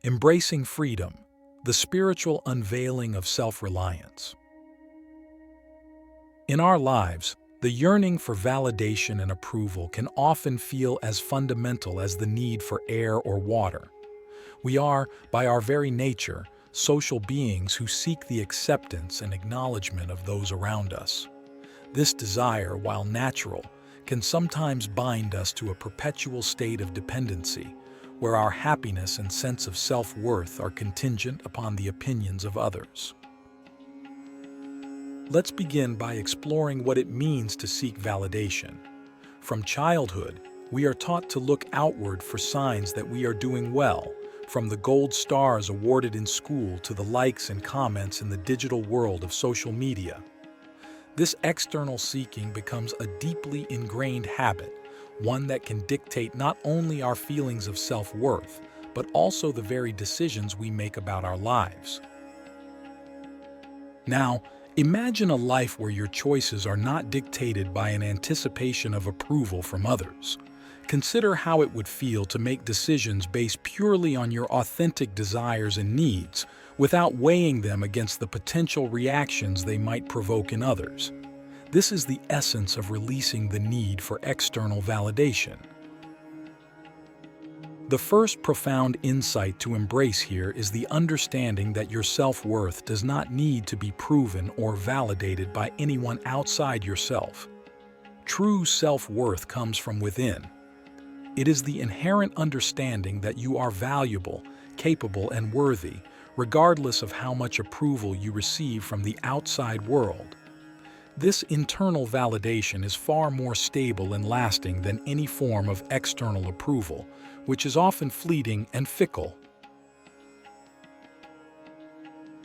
Embracing freedom, the spiritual unveiling of self-reliance. In our lives, the yearning for validation and approval can often feel as fundamental as the need for air or water. We are, by our very nature, social beings who seek the acceptance and acknowledgement of those around us. This desire, while natural, can sometimes bind us to a perpetual state of dependency, where our happiness and sense of self-worth are contingent upon the opinions of others. Let's begin by exploring what it means to seek validation. From childhood, we are taught to look outward for signs that we are doing well, from the gold stars awarded in school to the likes and comments in the digital world of social media. This external seeking becomes a deeply ingrained habit, one that can dictate not only our feelings of self-worth, but also the very decisions we make about our lives. Now, imagine a life where your choices are not dictated by an anticipation of approval from others. Consider how it would feel to make decisions based purely on your authentic desires and needs, without weighing them against the potential reactions they might provoke in others. This is the essence of releasing the need for external validation. The first profound insight to embrace here is the understanding that your self-worth does not need to be proven or validated by anyone outside yourself. True self-worth comes from within. It is the inherent understanding that you are valuable, capable, and worthy, regardless of how much approval you receive from the outside world. This internal validation is far more stable and lasting than any form of external approval, which is often fleeting and fickle.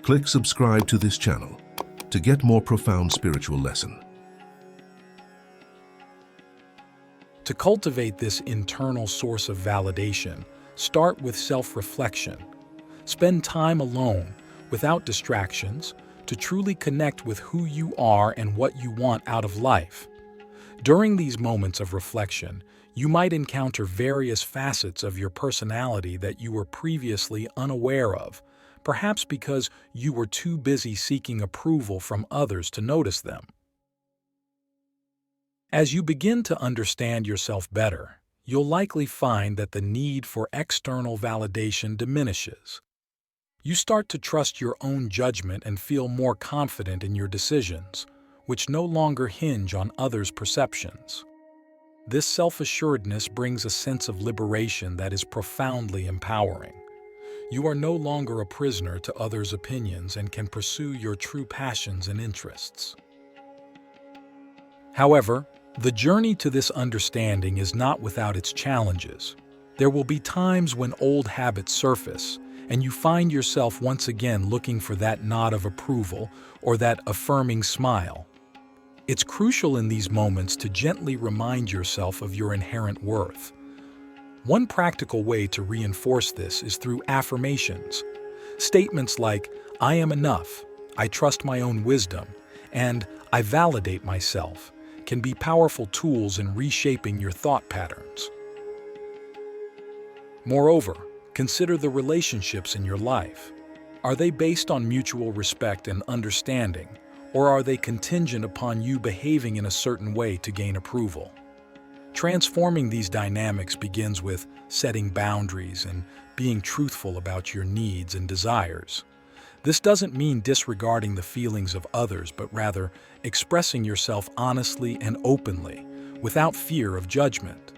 Click subscribe to this channel to get more profound spiritual lesson. To cultivate this internal source of validation, start with self-reflection. Spend time alone, without distractions, to truly connect with who you are and what you want out of life. During these moments of reflection, you might encounter various facets of your personality that you were previously unaware of, perhaps because you were too busy seeking approval from others to notice them. As you begin to understand yourself better, you'll likely find that the need for external validation diminishes. You start to trust your own judgment and feel more confident in your decisions, which no longer hinge on others' perceptions. This self-assuredness brings a sense of liberation that is profoundly empowering. You are no longer a prisoner to others' opinions and can pursue your true passions and interests. However, the journey to this understanding is not without its challenges. There will be times when old habits surface, and you find yourself once again looking for that nod of approval or that affirming smile. It's crucial in these moments to gently remind yourself of your inherent worth. One practical way to reinforce this is through affirmations. Statements like, "I am enough," "I trust my own wisdom," and "I validate myself" can be powerful tools in reshaping your thought patterns. Moreover, consider the relationships in your life. Are they based on mutual respect and understanding, or are they contingent upon you behaving in a certain way to gain approval? Transforming these dynamics begins with setting boundaries and being truthful about your needs and desires. This doesn't mean disregarding the feelings of others, but rather expressing yourself honestly and openly, without fear of judgment.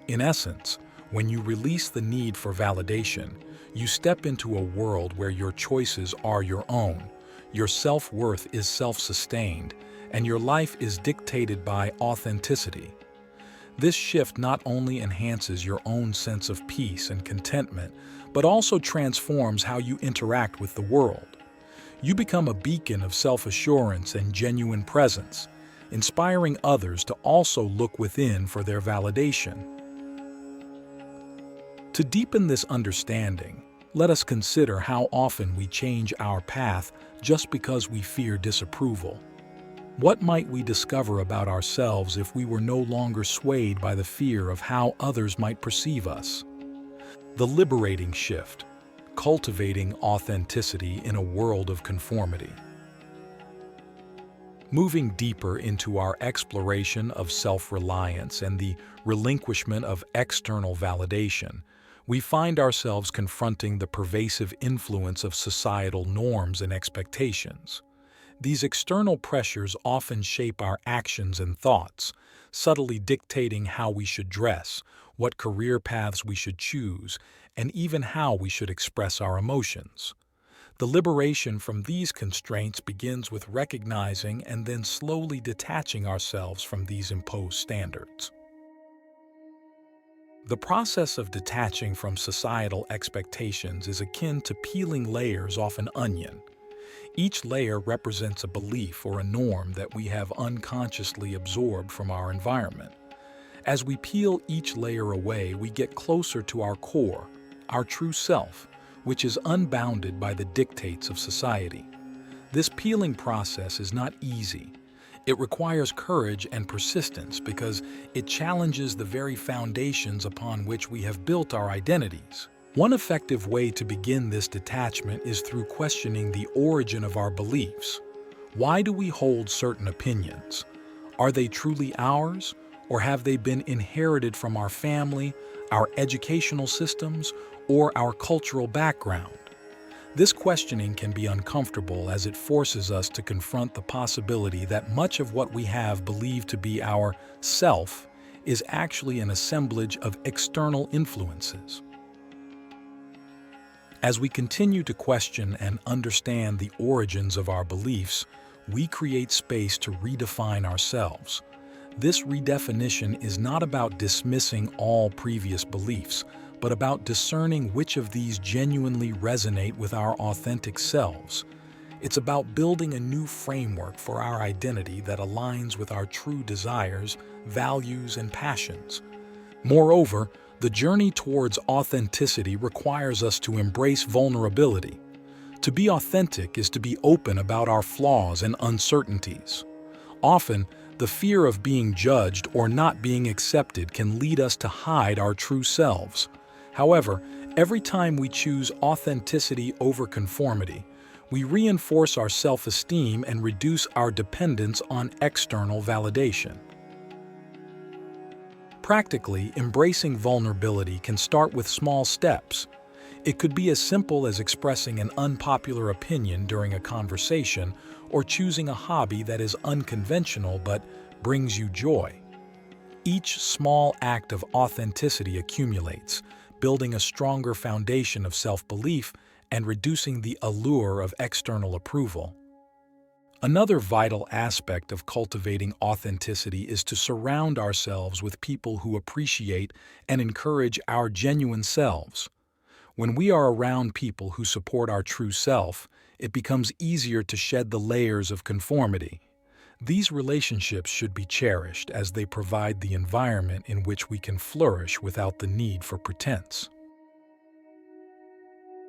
In essence, when you release the need for validation, you step into a world where your choices are your own, your self-worth is self-sustained, and your life is dictated by authenticity. This shift not only enhances your own sense of peace and contentment, but also transforms how you interact with the world. You become a beacon of self-assurance and genuine presence, inspiring others to also look within for their validation. To deepen this understanding, let us consider how often we change our path just because we fear disapproval. What might we discover about ourselves if we were no longer swayed by the fear of how others might perceive us? The liberating shift, cultivating authenticity in a world of conformity. Moving deeper into our exploration of self-reliance and the relinquishment of external validation, we find ourselves confronting the pervasive influence of societal norms and expectations. These external pressures often shape our actions and thoughts, subtly dictating how we should dress, what career paths we should choose, and even how we should express our emotions. The liberation from these constraints begins with recognizing and then slowly detaching ourselves from these imposed standards. The process of detaching from societal expectations is akin to peeling layers off an onion. Each layer represents a belief or a norm that we have unconsciously absorbed from our environment. As we peel each layer away, we get closer to our core, our true self, which is unbounded by the dictates of society. This peeling process is not easy. It requires courage and persistence because it challenges the very foundations upon which we have built our identities. One effective way to begin this detachment is through questioning the origin of our beliefs. Why do we hold certain opinions? Are they truly ours, or have they been inherited from our family, our educational systems, or our cultural background? This questioning can be uncomfortable as it forces us to confront the possibility that much of what we have believed to be our self is actually an assemblage of external influences. As we continue to question and understand the origins of our beliefs, we create space to redefine ourselves. This redefinition is not about dismissing all previous beliefs, but about discerning which of these genuinely resonate with our authentic selves. It's about building a new framework for our identity that aligns with our true desires, values, and passions. Moreover, the journey towards authenticity requires us to embrace vulnerability. To be authentic is to be open about our flaws and uncertainties. Often, the fear of being judged or not being accepted can lead us to hide our true selves. However, every time we choose authenticity over conformity, we reinforce our self-esteem and reduce our dependence on external validation. Practically, embracing vulnerability can start with small steps. It could be as simple as expressing an unpopular opinion during a conversation or choosing a hobby that is unconventional but brings you joy. Each small act of authenticity accumulates, building a stronger foundation of self-belief and reducing the allure of external approval. Another vital aspect of cultivating authenticity is to surround ourselves with people who appreciate and encourage our genuine selves. When we are around people who support our true self, it becomes easier to shed the layers of conformity. These relationships should be cherished as they provide the environment in which we can flourish without the need for pretense.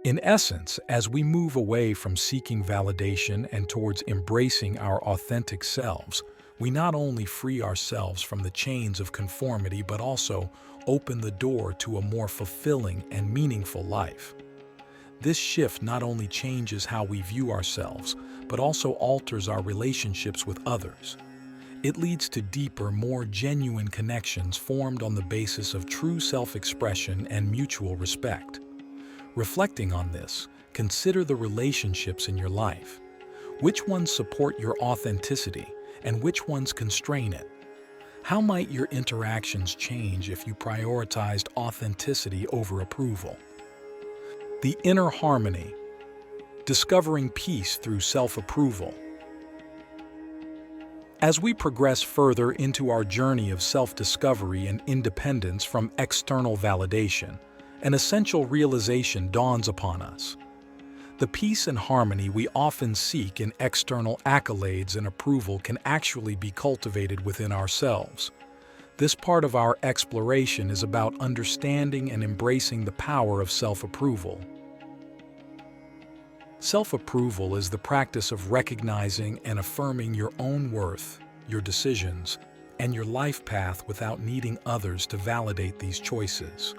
In essence, as we move away from seeking validation and towards embracing our authentic selves, we not only free ourselves from the chains of conformity but also open the door to a more fulfilling and meaningful life. This shift not only changes how we view ourselves, but also alters our relationships with others. It leads to deeper, more genuine connections formed on the basis of true self-expression and mutual respect. Reflecting on this, consider the relationships in your life. Which ones support your authenticity and which ones constrain it? How might your interactions change if you prioritized authenticity over approval? The inner harmony, discovering peace through self-approval. As we progress further into our journey of self-discovery and independence from external validation, an essential realization dawns upon us. The peace and harmony we often seek in external accolades and approval can actually be cultivated within ourselves. This part of our exploration is about understanding and embracing the power of self-approval. Self-approval is the practice of recognizing and affirming your own worth, your decisions, and your life path without needing others to validate these choices.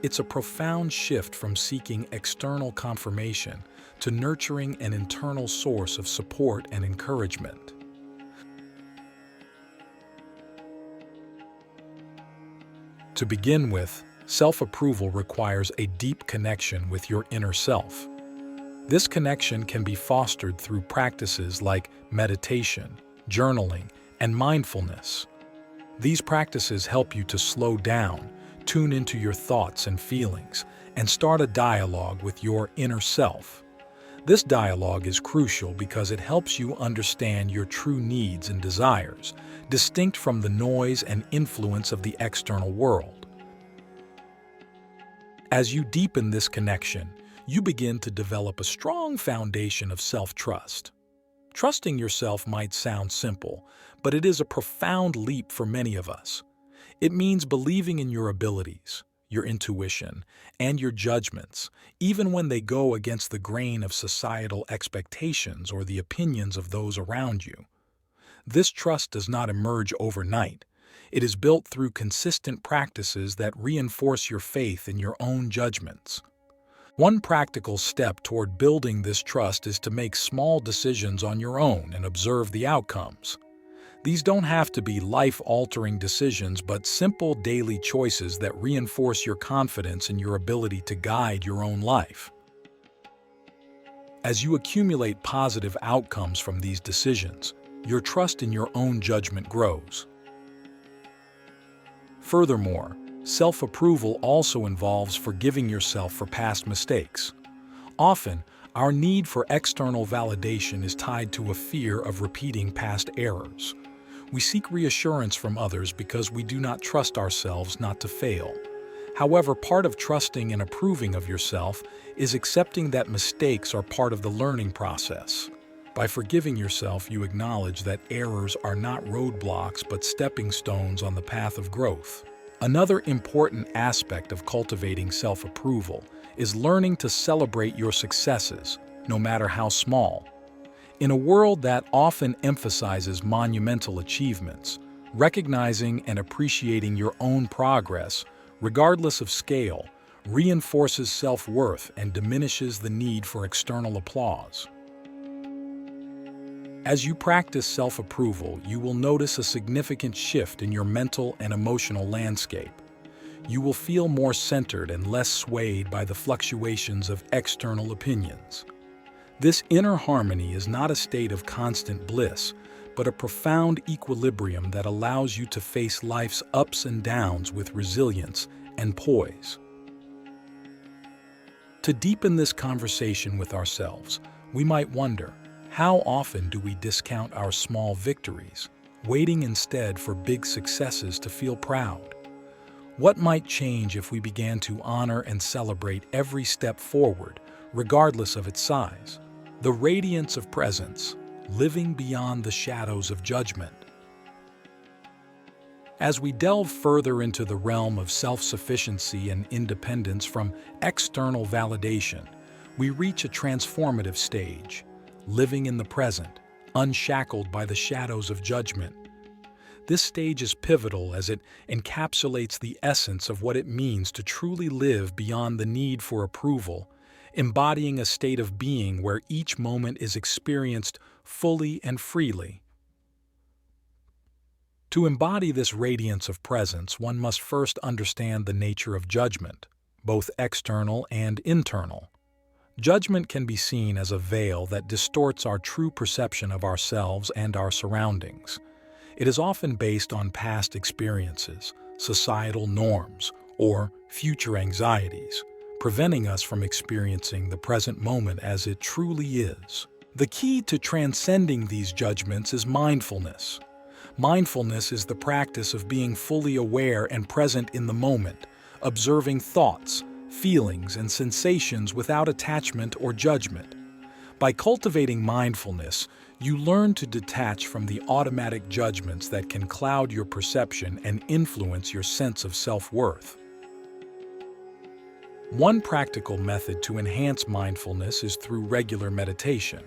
It's a profound shift from seeking external confirmation to nurturing an internal source of support and encouragement. To begin with, self-approval requires a deep connection with your inner self. This connection can be fostered through practices like meditation, journaling, and mindfulness. These practices help you to slow down, tune into your thoughts and feelings, and start a dialogue with your inner self. This dialogue is crucial because it helps you understand your true needs and desires, distinct from the noise and influence of the external world. As you deepen this connection, you begin to develop a strong foundation of self-trust. Trusting yourself might sound simple, but it is a profound leap for many of us. It means believing in your abilities, your intuition, and your judgments, even when they go against the grain of societal expectations or the opinions of those around you. This trust does not emerge overnight. It is built through consistent practices that reinforce your faith in your own judgments. One practical step toward building this trust is to make small decisions on your own and observe the outcomes. These don't have to be life-altering decisions, but simple daily choices that reinforce your confidence in your ability to guide your own life. As you accumulate positive outcomes from these decisions, your trust in your own judgment grows. Furthermore, self-approval also involves forgiving yourself for past mistakes. Often, our need for external validation is tied to a fear of repeating past errors. We seek reassurance from others because we do not trust ourselves not to fail. However, part of trusting and approving of yourself is accepting that mistakes are part of the learning process. By forgiving yourself, you acknowledge that errors are not roadblocks but stepping stones on the path of growth. Another important aspect of cultivating self-approval is learning to celebrate your successes, no matter how small. In a world that often emphasizes monumental achievements, recognizing and appreciating your own progress, regardless of scale, reinforces self-worth and diminishes the need for external applause. As you practice self-approval, you will notice a significant shift in your mental and emotional landscape. You will feel more centered and less swayed by the fluctuations of external opinions. This inner harmony is not a state of constant bliss, but a profound equilibrium that allows you to face life's ups and downs with resilience and poise. To deepen this conversation with ourselves, we might wonder, how often do we discount our small victories, waiting instead for big successes to feel proud? What might change if we began to honor and celebrate every step forward, regardless of its size? The radiance of presence, living beyond the shadows of judgment. As we delve further into the realm of self-sufficiency and independence from external validation, we reach a transformative stage. Living in the present, unshackled by the shadows of judgment. This stage is pivotal as it encapsulates the essence of what it means to truly live beyond the need for approval, embodying a state of being where each moment is experienced fully and freely. To embody this radiance of presence, one must first understand the nature of judgment, both external and internal. Judgment can be seen as a veil that distorts our true perception of ourselves and our surroundings. It is often based on past experiences, societal norms, or future anxieties, preventing us from experiencing the present moment as it truly is. The key to transcending these judgments is mindfulness. Mindfulness is the practice of being fully aware and present in the moment, observing thoughts, feelings, and sensations without attachment or judgment. By cultivating mindfulness, you learn to detach from the automatic judgments that can cloud your perception and influence your sense of self-worth. One practical method to enhance mindfulness is through regular meditation.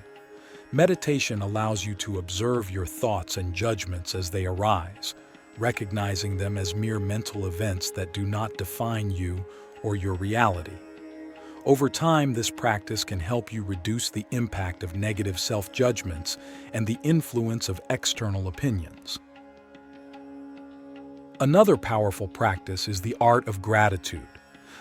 Meditation allows you to observe your thoughts and judgments as they arise, recognizing them as mere mental events that do not define you or your reality. Over time, this practice can help you reduce the impact of negative self-judgments and the influence of external opinions. Another powerful practice is the art of gratitude.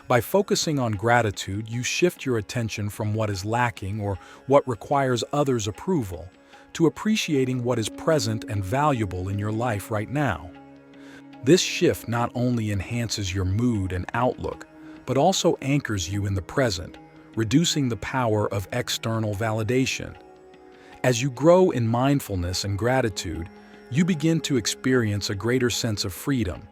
By focusing on gratitude, you shift your attention from what is lacking or what requires others' approval to appreciating what is present and valuable in your life right now. This shift not only enhances your mood and outlook, but also anchors you in the present, reducing the power of external validation. As you grow in mindfulness and gratitude, you begin to experience a greater sense of freedom.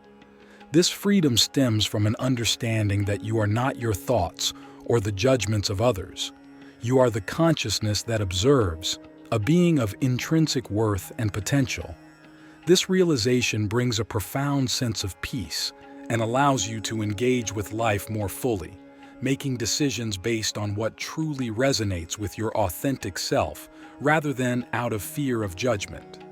This freedom stems from an understanding that you are not your thoughts or the judgments of others. You are the consciousness that observes, a being of intrinsic worth and potential. This realization brings a profound sense of peace and allows you to engage with life more fully, making decisions based on what truly resonates with your authentic self rather than out of fear of judgment.